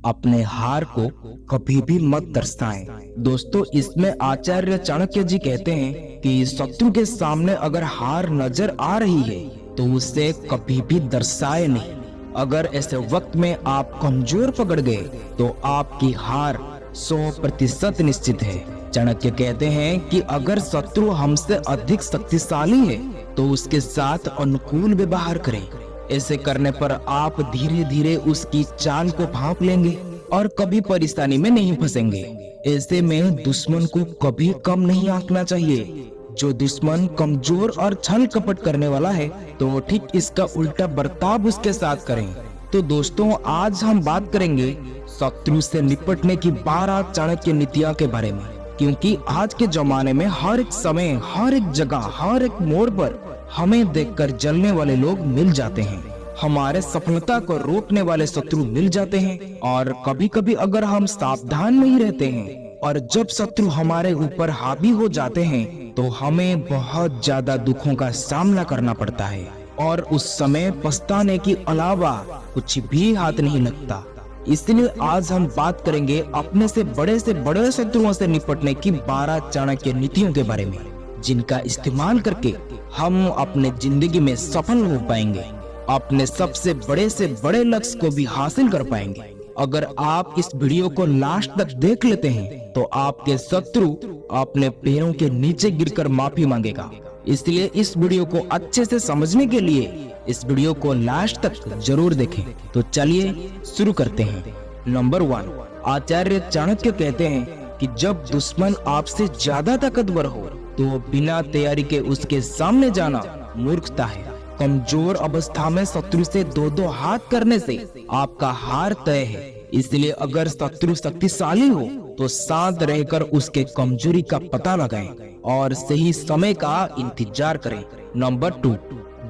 अपने हार को कभी भी मत दर्शाएं। दोस्तों, इसमें आचार्य चाणक्य जी कहते हैं कि शत्रु के सामने अगर हार नजर आ रही है तो उसे कभी भी दर्शाए नहीं। अगर ऐसे वक्त में आप कमजोर पकड़ गए तो आपकी हार 100% निश्चित है। चाणक्य कहते हैं कि अगर शत्रु हमसे अधिक शक्तिशाली है तो उसके साथ अनुकूल व्यवहार करें। ऐसे करने पर आप धीरे धीरे उसकी चाल को भांप लेंगे और कभी परेशानी में नहीं फंसेंगे। ऐसे में दुश्मन को कभी कम नहीं आंकना चाहिए। जो दुश्मन कमजोर और छल कपट करने वाला है तो ठीक इसका उल्टा बर्ताव उसके साथ करें। तो दोस्तों, आज हम बात करेंगे शत्रु से निपटने की 12 चाणक्य नीतियों के बारे में, क्योंकि आज के जमाने में हर एक समय, हर एक जगह, हर एक मोड़ पर हमें देखकर जलने वाले लोग मिल जाते हैं। हमारे सफलता को रोकने वाले शत्रु मिल जाते हैं। और कभी कभी अगर हम सावधान नहीं रहते हैं और जब शत्रु हमारे ऊपर हावी हो जाते हैं तो हमें बहुत ज्यादा दुखों का सामना करना पड़ता है और उस समय पछताने के अलावा कुछ भी हाथ नहीं लगता। इसलिए आज हम बात करेंगे अपने से बड़े शत्रुओं से निपटने की 12 चाणक्य नीतियों के बारे में, जिनका इस्तेमाल करके हम अपने जिंदगी में सफल हो पाएंगे, अपने सबसे बड़े लक्ष्य को भी हासिल कर पाएंगे। अगर आप इस वीडियो को लास्ट तक देख लेते हैं तो आपके शत्रु अपने पैरों के नीचे गिरकर माफी मांगेगा। इसलिए इस वीडियो को अच्छे से समझने के लिए इस वीडियो को लास्ट तक जरूर देखें। तो चलिए शुरू करते हैं। नंबर 1, आचार्य चाणक्य कहते हैं कि जब दुश्मन आपसे ज्यादा ताकतवर हो तो बिना तैयारी के उसके सामने जाना मूर्खता है। कमजोर अवस्था में शत्रु से दो हाथ करने से आपका हार तय है। इसलिए अगर शत्रु शक्तिशाली हो तो शांत रहकर उसके कमजोरी का पता लगाएं और सही समय का इंतजार करें। नंबर 2,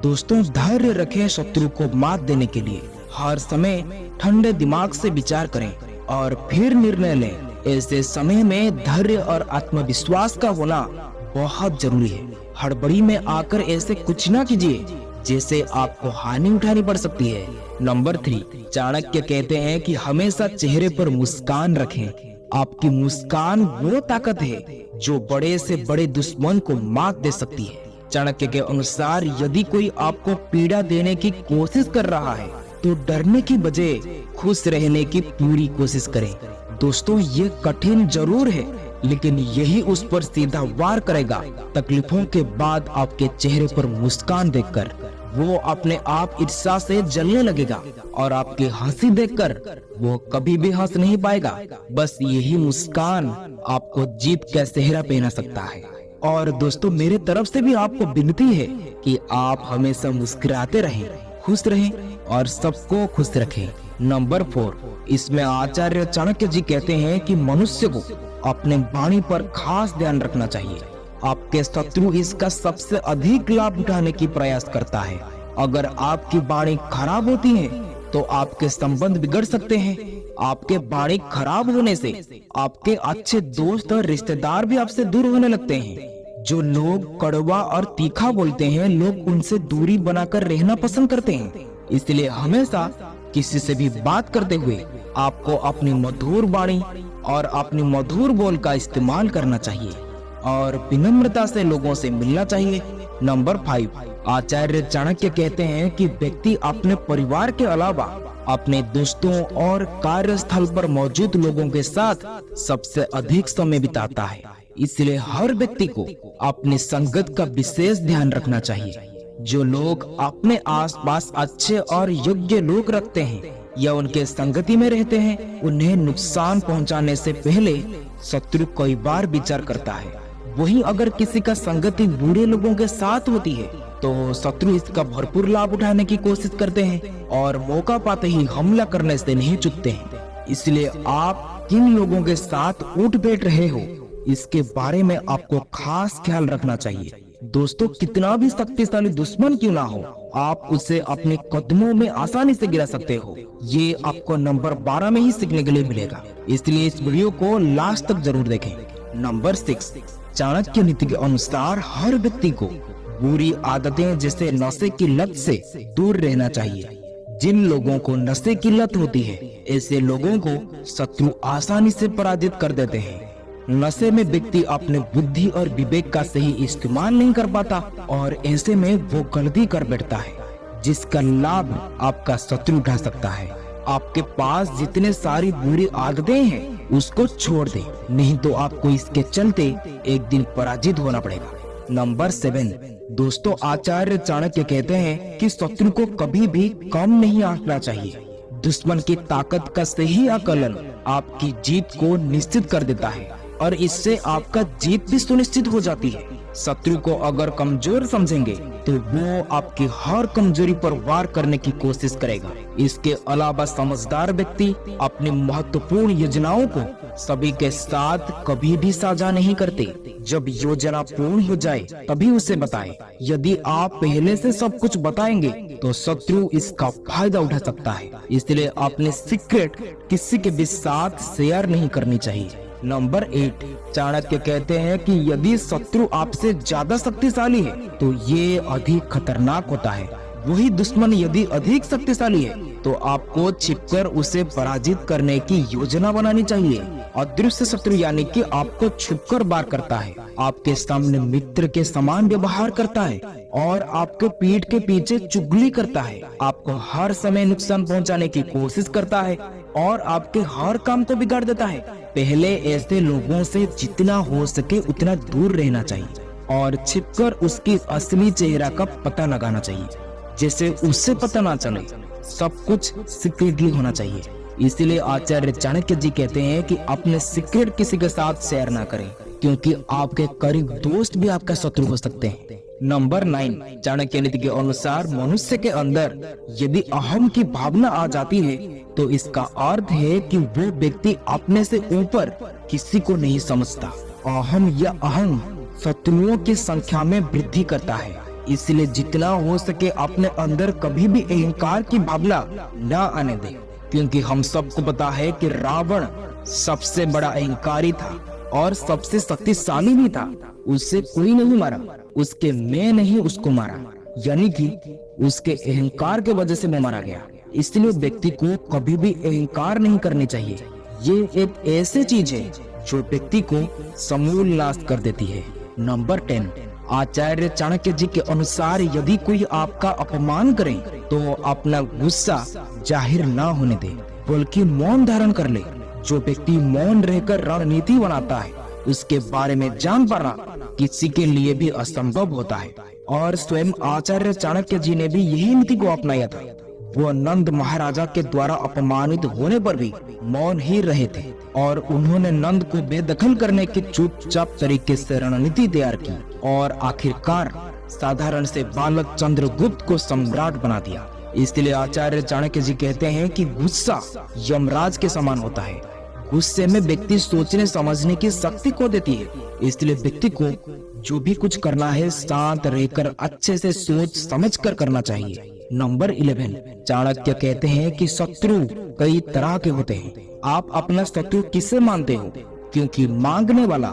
दोस्तों, धैर्य रखें। शत्रु को मात देने के लिए हर समय ठंडे दिमाग से विचार करें और फिर निर्णय लें। ऐसे समय में धैर्य और आत्मविश्वास का होना बहुत जरूरी है। हड़बड़ी में आकर ऐसे कुछ ना कीजिए जैसे आपको हानि उठानी पड़ सकती है। नंबर 3, चाणक्य कहते हैं कि हमेशा चेहरे पर मुस्कान रखें। आपकी मुस्कान वो ताकत है जो बड़े से बड़े दुश्मन को मात दे सकती है। चाणक्य के अनुसार यदि कोई आपको पीड़ा देने की कोशिश कर रहा है तो डरने की बजाय खुश रहने की पूरी कोशिश करें। दोस्तों, ये कठिन जरूर है लेकिन यही उस पर सीधा वार करेगा। तकलीफों के बाद आपके चेहरे पर मुस्कान देखकर वो अपने आप ईर्ष्या से जलने लगेगा और आपकी हंसी देखकर वो कभी भी हंस नहीं पाएगा। बस यही मुस्कान आपको जीत का सेहरा पहना सकता है। और दोस्तों, मेरे तरफ से भी आपको विनती है कि आप हमेशा मुस्कुराते रहें, खुश रहें और सबको खुश रखें। नंबर 4, इसमें आचार्य चाणक्य जी कहते हैं कि मनुष्य को अपने वाणी पर खास ध्यान रखना चाहिए। आपके शत्रु इसका सबसे अधिक लाभ उठाने की प्रयास करता है। अगर आपकी वाणी खराब होती है तो आपके संबंध बिगड़ सकते हैं। आपके वाणी खराब होने से आपके अच्छे दोस्त और रिश्तेदार भी आपसे दूर होने लगते हैं। जो लोग कड़वा और तीखा बोलते हैं, लोग उनसे दूरी बनाकर रहना पसंद करते हैं। इसलिए हमेशा किसी से भी बात करते हुए आपको अपनी मधुर वाणी और अपनी मधुर बोल का इस्तेमाल करना चाहिए और विनम्रता से लोगों से मिलना चाहिए। नंबर 5, आचार्य चाणक्य कहते हैं कि व्यक्ति अपने परिवार के अलावा अपने दोस्तों और कार्यस्थल पर मौजूद लोगों के साथ सबसे अधिक समय बिताता है। इसलिए हर व्यक्ति को अपनी संगत का विशेष ध्यान रखना चाहिए। जो लोग अपने आसपास अच्छे और योग्य लोग रखते हैं या उनके संगति में रहते हैं, उन्हें नुकसान पहुंचाने से पहले शत्रु कई बार विचार करता है। वहीं अगर किसी का संगति बुरे लोगों के साथ होती है तो शत्रु इसका भरपूर लाभ उठाने की कोशिश करते हैं और मौका पाते ही हमला करने से नहीं चूकते हैं। इसलिए आप किन लोगों के साथ उठ बैठ रहे हो, इसके बारे में आपको खास ख्याल रखना चाहिए। दोस्तों, कितना भी शक्तिशाली दुश्मन क्यों ना हो, आप उसे अपने कदमों में आसानी से गिरा सकते हो। ये आपको नंबर 12 में ही सीखने के लिए मिलेगा। इसलिए इस वीडियो को लास्ट तक जरूर देखें। नंबर 6, चाणक्य नीति के अनुसार हर व्यक्ति को बुरी आदतें जैसे नशे की लत से दूर रहना चाहिए। जिन लोगों को नशे की लत होती है, ऐसे लोगों को शत्रु आसानी से पराजित कर देते हैं। नशे में व्यक्ति अपने बुद्धि और विवेक का सही इस्तेमाल नहीं कर पाता और ऐसे में वो गलती कर बैठता है जिसका लाभ आपका शत्रु उठा सकता है। आपके पास जितने सारी बुरी आदतें हैं उसको छोड़ दे, नहीं तो आपको इसके चलते एक दिन पराजित होना पड़ेगा। नंबर 7, दोस्तों आचार्य चाणक्य कहते हैं कि शत्रु को कभी भी कम नहीं आंकना चाहिए। दुश्मन की ताकत का सही आकलन आपकी जीत को निश्चित कर देता है और इससे आपका जीत भी सुनिश्चित हो जाती है। शत्रु को अगर कमजोर समझेंगे तो वो आपकी हर कमजोरी पर वार करने की कोशिश करेगा। इसके अलावा समझदार व्यक्ति अपनी महत्वपूर्ण योजनाओं को सभी के साथ कभी भी साझा नहीं करते। जब योजना पूर्ण हो जाए तभी उसे बताएं। यदि आप पहले से सब कुछ बताएंगे तो शत्रु इसका फायदा उठा सकता है। इसलिए अपने सीक्रेट किसी के भी साथ शेयर नहीं करनी चाहिए। नंबर 8, चाणक्य कहते हैं कि यदि शत्रु आपसे ज्यादा शक्तिशाली है तो ये अधिक खतरनाक होता है। वही दुश्मन यदि अधिक शक्तिशाली है तो आपको छिपकर उसे पराजित करने की योजना बनानी चाहिए। अदृश्य शत्रु यानी कि आपको छुपकर वार करता है, आपके सामने मित्र के समान व्यवहार करता है और आपके पीठ के पीछे चुगली करता है, आपको हर समय नुकसान पहुंचाने की कोशिश करता है और आपके हर काम को बिगाड़ देता है। पहले ऐसे लोगों से जितना हो सके उतना दूर रहना चाहिए और छिपकर उसकी असली चेहरा का पता लगाना चाहिए, जैसे उससे पता ना चले। सब कुछ सीक्रेटली होना चाहिए। इसीलिए आचार्य चाणक्य जी कहते हैं कि अपने सीक्रेट किसी के साथ शेयर ना करें, क्योंकि आपके करीब दोस्त भी आपका शत्रु हो सकते हैं। नंबर 9, चाणक्य नीति के अनुसार मनुष्य के अंदर यदि अहम की भावना आ जाती है तो इसका अर्थ है कि वो व्यक्ति अपने से ऊपर किसी को नहीं समझता। अहम या अहं शत्रुओं की संख्या में वृद्धि करता है। इसलिए जितना हो सके अपने अंदर कभी भी अहंकार की भावना न आने दे, क्योंकि हम सबको पता है कि रावण सबसे बड़ा अहंकारी था और सबसे शक्तिशाली भी था। उससे कोई नहीं मारा, उसके मैं नहीं उसको मारा, यानी कि उसके अहंकार के वजह से मैं मारा गया। इसलिए व्यक्ति को कभी भी अहंकार नहीं करनी चाहिए। ये एक ऐसी चीज है जो व्यक्ति को समूल नाश कर देती है। नंबर 10, आचार्य चाणक्य जी के अनुसार यदि कोई आपका अपमान करे तो अपना गुस्सा जाहिर ना होने दे, बल्कि मौन धारण कर ले। जो व्यक्ति मौन रहकर रणनीति बनाता है उसके बारे में जान पाना किसी के लिए भी असंभव होता है और स्वयं आचार्य चाणक्य जी ने भी यही नीति को अपनाया था। वो नंद महाराजा के द्वारा अपमानित होने पर भी मौन ही रहे थे और उन्होंने नंद को बेदखल करने की चुपचाप तरीके से रणनीति तैयार की और आखिरकार साधारण से बालक चंद्रगुप्त को सम्राट बना दिया। इसलिए आचार्य चाणक्य जी कहते हैं कि गुस्सा यमराज के समान होता है। गुस्से में व्यक्ति सोचने समझने की शक्ति खो देती है। इसलिए व्यक्ति को जो भी कुछ करना है शांत रहकर अच्छे से सोच समझ कर करना चाहिए। नंबर 11, चाणक्य कहते हैं कि शत्रु कई तरह के होते हैं। आप अपना शत्रु किससे मानते हो? क्योंकि मांगने वाला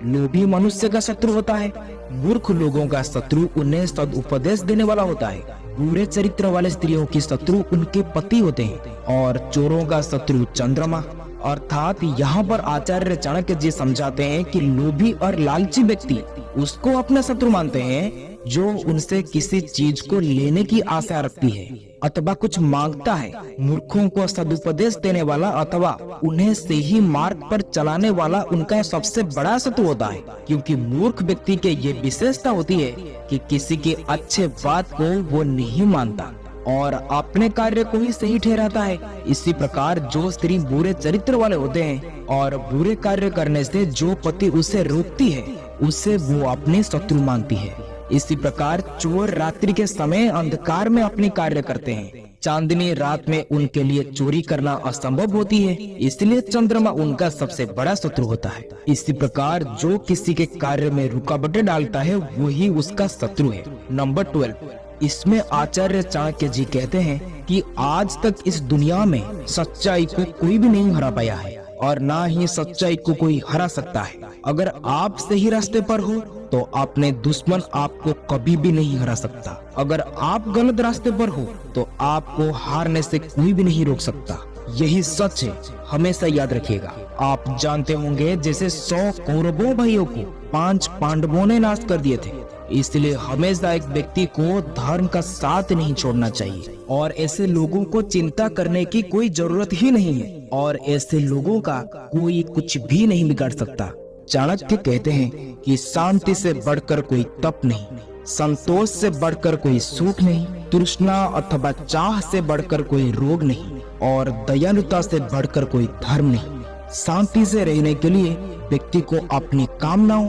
लोभी मनुष्य का शत्रु होता है। मूर्ख लोगों का शत्रु उन्हें सदुपदेश देने वाला होता है। बुरे चरित्र वाले स्त्रियों की शत्रु उनके पति होते हैं और चोरों का शत्रु चंद्रमा। अर्थात यहाँ पर आचार्य चाणक्य जी समझाते हैं कि लोभी और लालची व्यक्ति उसको अपना शत्रु मानते हैं जो उनसे किसी चीज को लेने की आशा रखती है अथवा कुछ मांगता है। मूर्खों को सदुपदेश देने वाला अथवा उन्हें सही मार्ग पर चलाने वाला उनका सबसे बड़ा शत्रु होता है, क्योंकि मूर्ख व्यक्ति के ये विशेषता होती है कि किसी की अच्छे बात को वो नहीं मानता और अपने कार्य को ही सही ठहराता है। इसी प्रकार जो स्त्री बुरे चरित्र वाले होते हैं और बुरे कार्य करने से जो पति उसे रोकती है उसे वो अपने शत्रु मानती है। इसी प्रकार चोर रात्रि के समय अंधकार में अपने कार्य करते हैं। चांदनी रात में उनके लिए चोरी करना असंभव होती है, इसलिए चंद्रमा उनका सबसे बड़ा शत्रु होता है। इसी प्रकार जो किसी के कार्य में रुकावटें डालता है वही उसका शत्रु है। नंबर 12, इसमें आचार्य चाणक्य जी कहते हैं कि आज तक इस दुनिया में सच्चाई को कोई भी नहीं हरा पाया है और ना ही सच्चाई को कोई हरा सकता है। अगर आप सही रास्ते पर हो तो अपने दुश्मन आपको कभी भी नहीं हरा सकता। अगर आप गलत रास्ते पर हो तो आपको हारने से कोई भी नहीं रोक सकता। यही सच है, हमेशा याद रखिएगा। आप जानते होंगे जैसे 100 कौरवों भाइयों को 5 पांडवों ने नाश कर दिए थे। इसलिए हमेशा एक व्यक्ति को धर्म का साथ नहीं छोड़ना चाहिए और ऐसे लोगों को चिंता करने की कोई जरूरत ही नहीं है और ऐसे लोगों का कोई कुछ भी नहीं बिगाड़ सकता। चाणक्य कहते हैं कि शांति से बढ़कर कोई तप नहीं, संतोष से बढ़कर कोई सुख नहीं, तृष्णा अथवा चाह से बढ़कर कोई रोग नहीं और दयालुता से बढ़कर कोई धर्म नहीं। शांति से रहने के लिए व्यक्ति को अपनी कामनाओं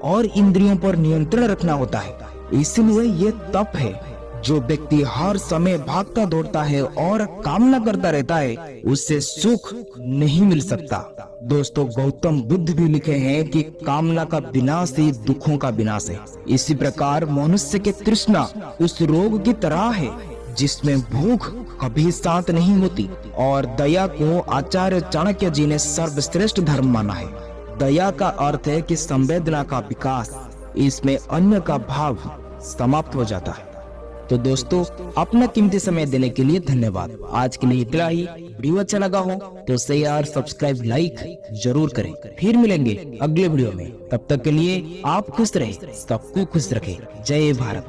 और इंद्रियों पर नियंत्रण रखना होता है। इसलिए ये तप है। जो व्यक्ति हर समय भागता दौड़ता है और कामना करता रहता है, उससे सुख नहीं मिल सकता। दोस्तों, गौतम बुद्ध भी लिखे हैं कि कामना का विनाश ही दुखों का विनाश है। इसी प्रकार मनुष्य के तृष्णा उस रोग की तरह है जिसमें भूख कभी शांत नहीं होती और दया को आचार्य चाणक्य जी ने सर्वश्रेष्ठ धर्म माना है। दया का अर्थ है कि संवेदना का विकास, इसमें अन्य का भाव समाप्त हो जाता है। तो दोस्तों, अपना कीमती समय देने के लिए धन्यवाद। आज के लिए इतना ही। वीडियो अच्छा लगा हो तो शेयर, सब्सक्राइब, लाइक जरूर करें। फिर मिलेंगे अगले वीडियो में। तब तक के लिए आप खुश रहें, सबको खुश रखें। जय भारत।